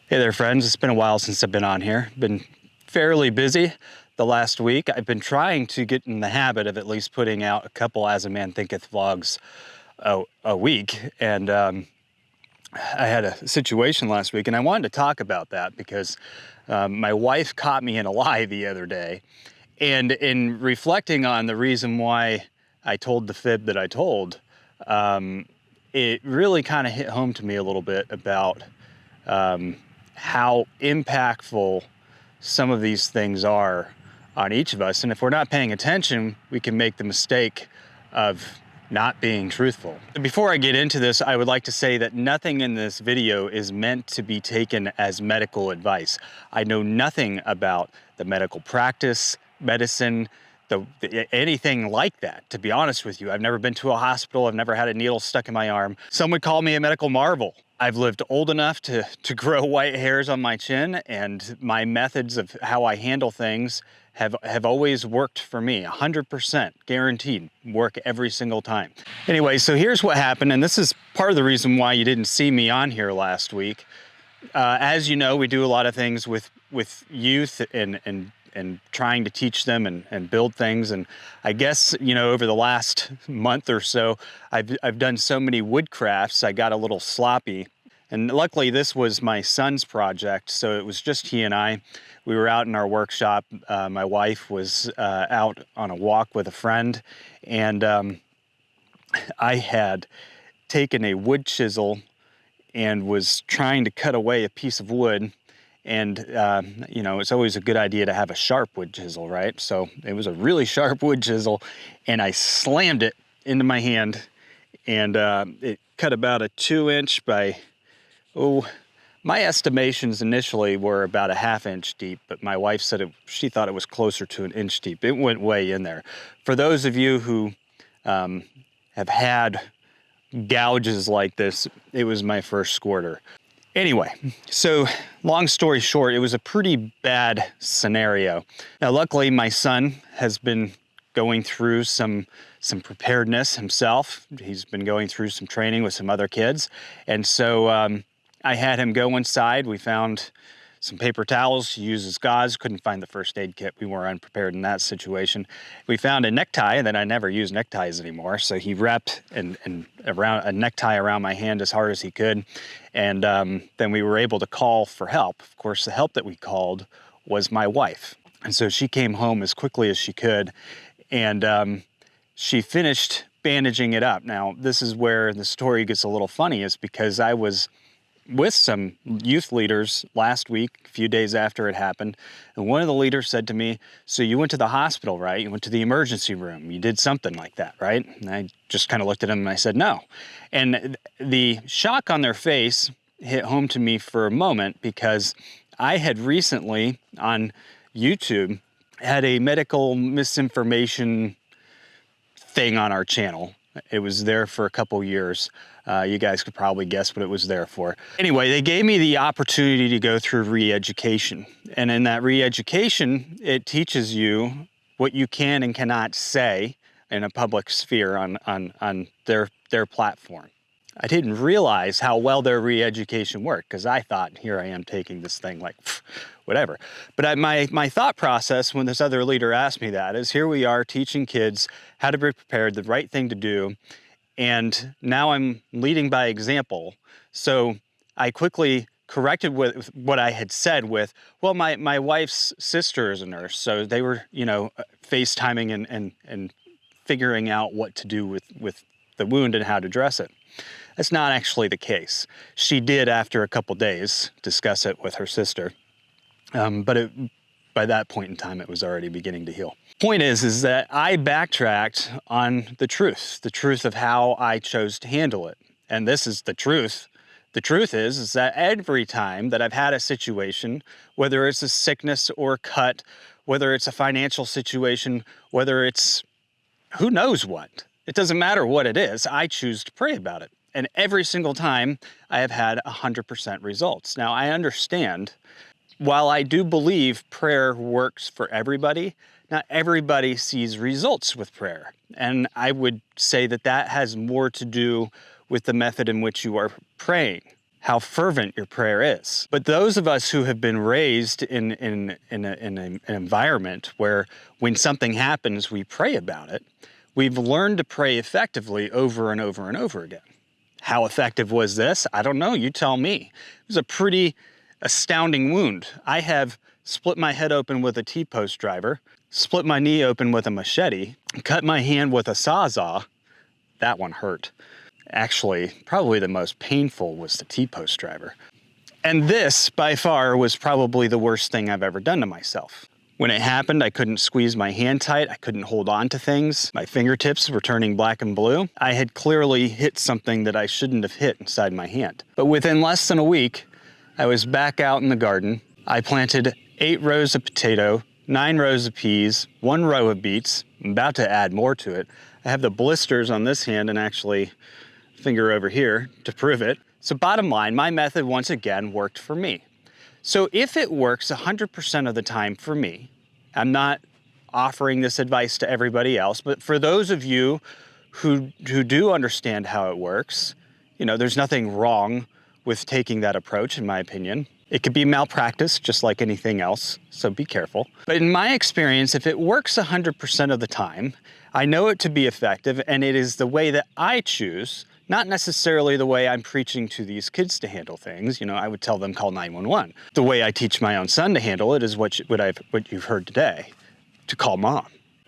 Hey there, friends. It's been a while since I've been on here. Been fairly busy the last week. I've been trying to get in the habit of at least putting out a couple As a Man Thinketh vlogs a week. And I had a situation last week, and I wanted to talk about that because my wife caught me in a lie the other day. And in reflecting on the reason why I told the fib that I told, it really kind of hit home to me a little bit about how impactful some of these things are on each of us. And if we're not paying attention, we can make the mistake of not being truthful. Before I get into this, I would like to say that nothing in this video is meant to be taken as medical advice. I know nothing about the medical practice, medicine, anything like that, to be honest with you. I've never been to a hospital. I've never had a needle stuck in my arm. Some would call me a medical marvel. I've lived old enough to grow white hairs on my chin, and my methods of how I handle things have always worked for me, 100% guaranteed, work every single time. Anyway, so here's what happened, and this is part of the reason why you didn't see me on here last week. As you know, we do a lot of things with youth and trying to teach them and build things. And I guess, you know, over the last month or so, I've done so many wood crafts, I got a little sloppy. And luckily this was my son's project, so it was just he and I. We were out in our workshop. My wife was out on a walk with a friend, and I had taken a wood chisel and was trying to cut away a piece of wood. And, you know, it's always a good idea to have a sharp wood chisel, right? So it was a really sharp wood chisel, and I slammed it into my hand, and it cut about a 2-inch by, my estimations initially were about a 1/2 inch deep, but my wife said she thought it was closer to 1 inch deep. It went way in there. For those of you who have had gouges like this, it was my first squirter. Anyway, so long story short, it was a pretty bad scenario. Now, luckily, my son has been going through some preparedness himself. He's been going through some training with some other kids. And so I had him go inside. We found some paper towels to use as gauze. Couldn't find the first aid kit. We were unprepared in that situation. We found a necktie, and then I never use neckties anymore. So he wrapped around a necktie around my hand as hard as he could. And then we were able to call for help. Of course, the help that we called was my wife. And so she came home as quickly as she could, and she finished bandaging it up. Now, this is where the story gets a little funny, is because I was with some youth leaders last week, a few days after it happened, and one of the leaders said to me, "So you went to the hospital, right? You went to the emergency room. You did something like that, right?" And I just kind of looked at him and I said, "No." And the shock on their face hit home to me for a moment, because I had recently on YouTube had a medical misinformation thing on our channel. It was there for a couple years. You guys could probably guess what it was there for. Anyway, they gave me the opportunity to go through Reeducation. And in that Reeducation, it teaches you what you can and cannot say in a public sphere on their platform. I didn't realize how well their Reeducation worked, because I thought, here I am taking this thing like, whatever. But my thought process when this other leader asked me that is, here we are teaching kids how to be prepared, the right thing to do, and now I'm leading by example. So I quickly corrected with what I had said with, well, my wife's sister is a nurse, so they were, you know, FaceTiming and figuring out what to do with the wound and how to dress it. That's not actually the case. She did, after a couple days, discuss it with her sister, but by that point in time, it was already beginning to heal. Point is that I backtracked on the truth of how I chose to handle it. And this is the truth. The truth is that every time that I've had a situation, whether it's a sickness or a cut, whether it's a financial situation, whether it's who knows what, it doesn't matter what it is, I choose to pray about it. And every single time I have had 100% results. Now, I understand, while I do believe prayer works for everybody, not everybody sees results with prayer. And I would say that that has more to do with the method in which you are praying. how fervent your prayer is. But those of us who have been raised in an environment where when something happens, we pray about it, we've learned to pray effectively over and over and over again. How effective was this? I don't know. You tell me. It was a pretty astounding wound. I have split my head open with a T-post driver, split my knee open with a machete, cut my hand with a sawzall. That one hurt. Actually, probably the most painful was the T-post driver. And this, by far, was probably the worst thing I've ever done to myself. When it happened, I couldn't squeeze my hand tight. I couldn't hold on to things. My fingertips were turning black and blue. I had clearly hit something that I shouldn't have hit inside my hand. But within less than a week, I was back out in the garden. I planted 8 rows of potato, 9 rows of peas, 1 row of beets. I'm about to add more to it. I have the blisters on this hand and actually finger over here to prove it. So bottom line, my method once again worked for me. So if it works 100% of the time for me, I'm not offering this advice to everybody else, but for those of you who do understand how it works, you know, there's nothing wrong with taking that approach, in my opinion. It could be malpractice, just like anything else, so be careful. But in my experience, if it works 100% of the time, I know it to be effective, and it is the way that I choose, not necessarily the way I'm preaching to these kids to handle things. You know, I would tell them call 911. The way I teach my own son to handle it is what you've heard today, to call mom.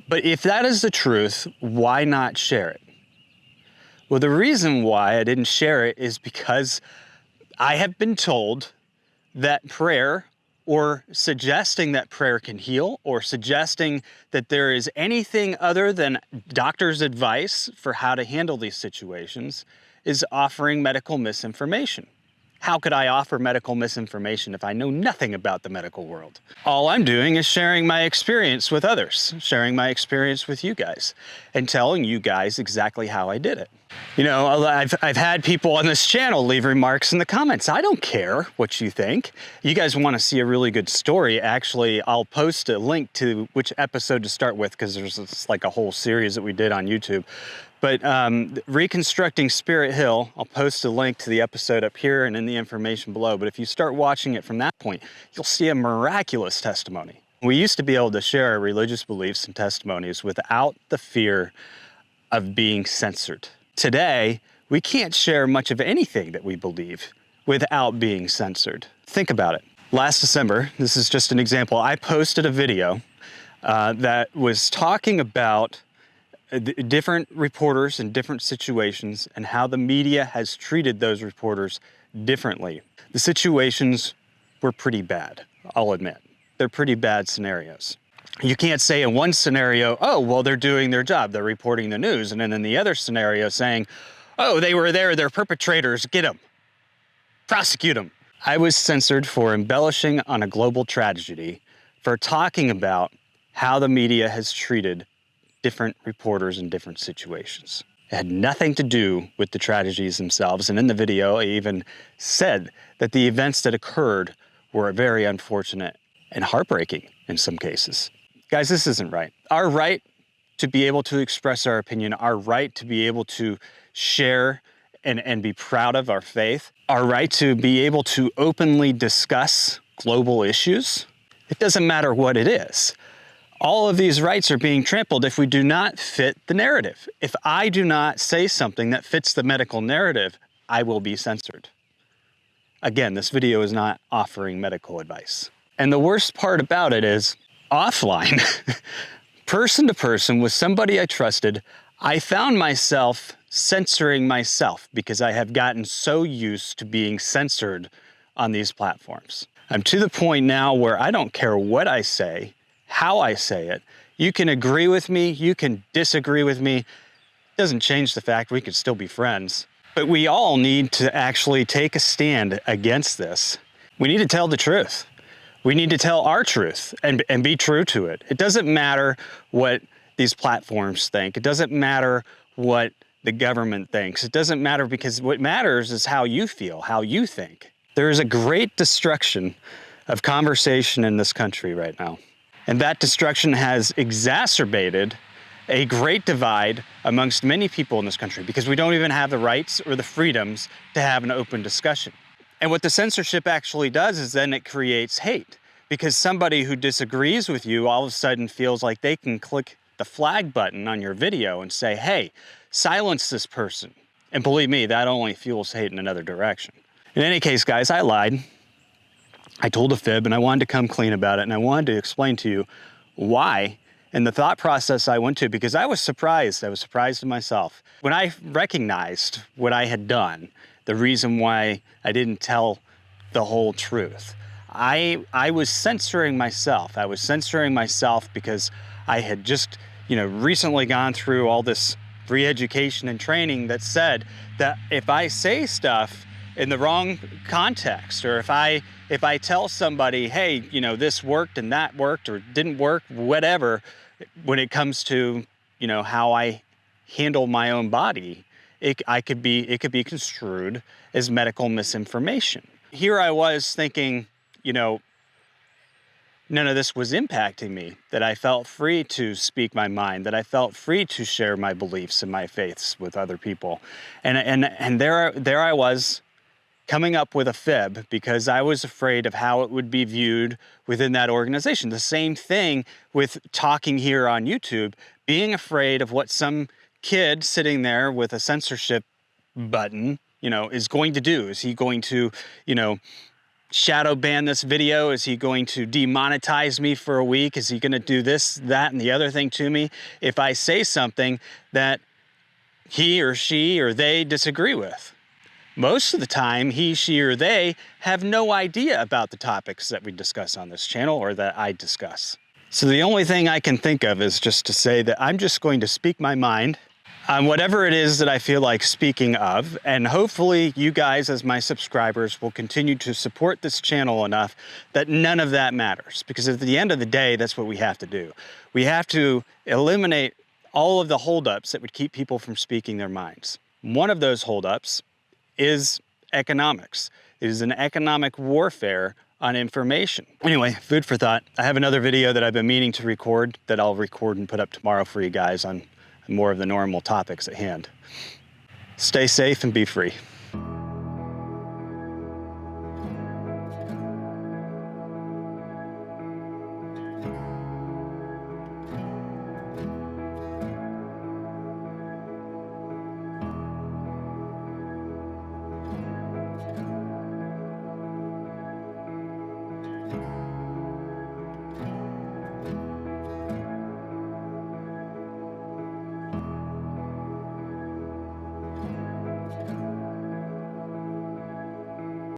But if that is the truth, why not share it? Well, the reason why I didn't share it is because I have been told that prayer, or suggesting that prayer can heal, or suggesting that there is anything other than doctor's advice for how to handle these situations, is offering medical misinformation. How could I offer medical misinformation if I know nothing about the medical world? All I'm doing is sharing my experience with others, sharing my experience with you guys, and telling you guys exactly how I did it. You know, I've had people on this channel leave remarks in the comments. I don't care what you think. You guys want to see a really good story. Actually, I'll post a link to which episode to start with, because there's like a whole series that we did on YouTube. But Reconstructing Spirit Hill, I'll post a link to the episode up here and in the information below. But if you start watching it from that point, you'll see a miraculous testimony. We used to be able to share our religious beliefs and testimonies without the fear of being censored. Today, we can't share much of anything that we believe without being censored. Think about it. Last December, this is just an example, I posted a video that was talking about different reporters in different situations and how the media has treated those reporters differently. The situations were pretty bad, I'll admit. They're pretty bad scenarios. You can't say in one scenario, oh, well, they're doing their job, they're reporting the news. And then in the other scenario saying, oh, they were there, they're perpetrators, get them, prosecute them. I was censored for embellishing on a global tragedy, for talking about how the media has treated different reporters in different situations. It had nothing to do with the tragedies themselves. And in the video, I even said that the events that occurred were very unfortunate and heartbreaking in some cases. Guys, this isn't right. Our right to be able to express our opinion, our right to be able to share and be proud of our faith, our right to be able to openly discuss global issues, it doesn't matter what it is. All of these rights are being trampled if we do not fit the narrative. If I do not say something that fits the medical narrative, I will be censored. Again, this video is not offering medical advice. And the worst part about it is, offline, person to person with somebody I trusted, I found myself censoring myself because I have gotten so used to being censored on these platforms. I'm to the point now where I don't care what I say, how I say it. You can agree with me, you can disagree with me. It doesn't change the fact we could still be friends. But we all need to actually take a stand against this. We need to tell the truth. We need to tell our truth and be true to it. It doesn't matter what these platforms think. It doesn't matter what the government thinks. It doesn't matter, because what matters is how you feel, how you think. There is a great destruction of conversation in this country right now. And that destruction has exacerbated a great divide amongst many people in this country, because we don't even have the rights or the freedoms to have an open discussion. And what the censorship actually does is then it creates hate, because somebody who disagrees with you all of a sudden feels like they can click the flag button on your video and say, hey, silence this person. And believe me, that only fuels hate in another direction. In any case, guys, I lied. I told a fib, and I wanted to come clean about it, and I wanted to explain to you why and the thought process I went to, because I was surprised. I was surprised in myself. When I recognized what I had done, the reason why I didn't tell the whole truth, I was censoring myself. I was censoring myself because I had just, recently gone through all this re-education and training that said that if I say stuff in the wrong context, or if I tell somebody, hey, this worked and that worked or didn't work, whatever, when it comes to, how I handle my own body, it could be construed as medical misinformation. Here I was thinking, none of this was impacting me, that I felt free to speak my mind, that I felt free to share my beliefs and my faiths with other people. And there I was, coming up with a fib because I was afraid of how it would be viewed within that organization. The same thing with talking here on YouTube, being afraid of what some kid sitting there with a censorship button, is going to do. Is he going to, shadow ban this video? Is he going to demonetize me for a week? Is he going to do this, that, and the other thing to me if I say something that he or she or they disagree with? Most of the time, he, she, or they have no idea about the topics that we discuss on this channel or that I discuss. So the only thing I can think of is just to say that I'm just going to speak my mind on whatever it is that I feel like speaking of, and hopefully you guys as my subscribers will continue to support this channel enough that none of that matters, because at the end of the day, that's what we have to do. We have to eliminate all of the holdups that would keep people from speaking their minds. One of those holdups is economics. It is an economic warfare on information. Anyway, food for thought. I have another video that I've been meaning to record that I'll record and put up tomorrow for you guys on more of the normal topics at hand. Stay safe and be free.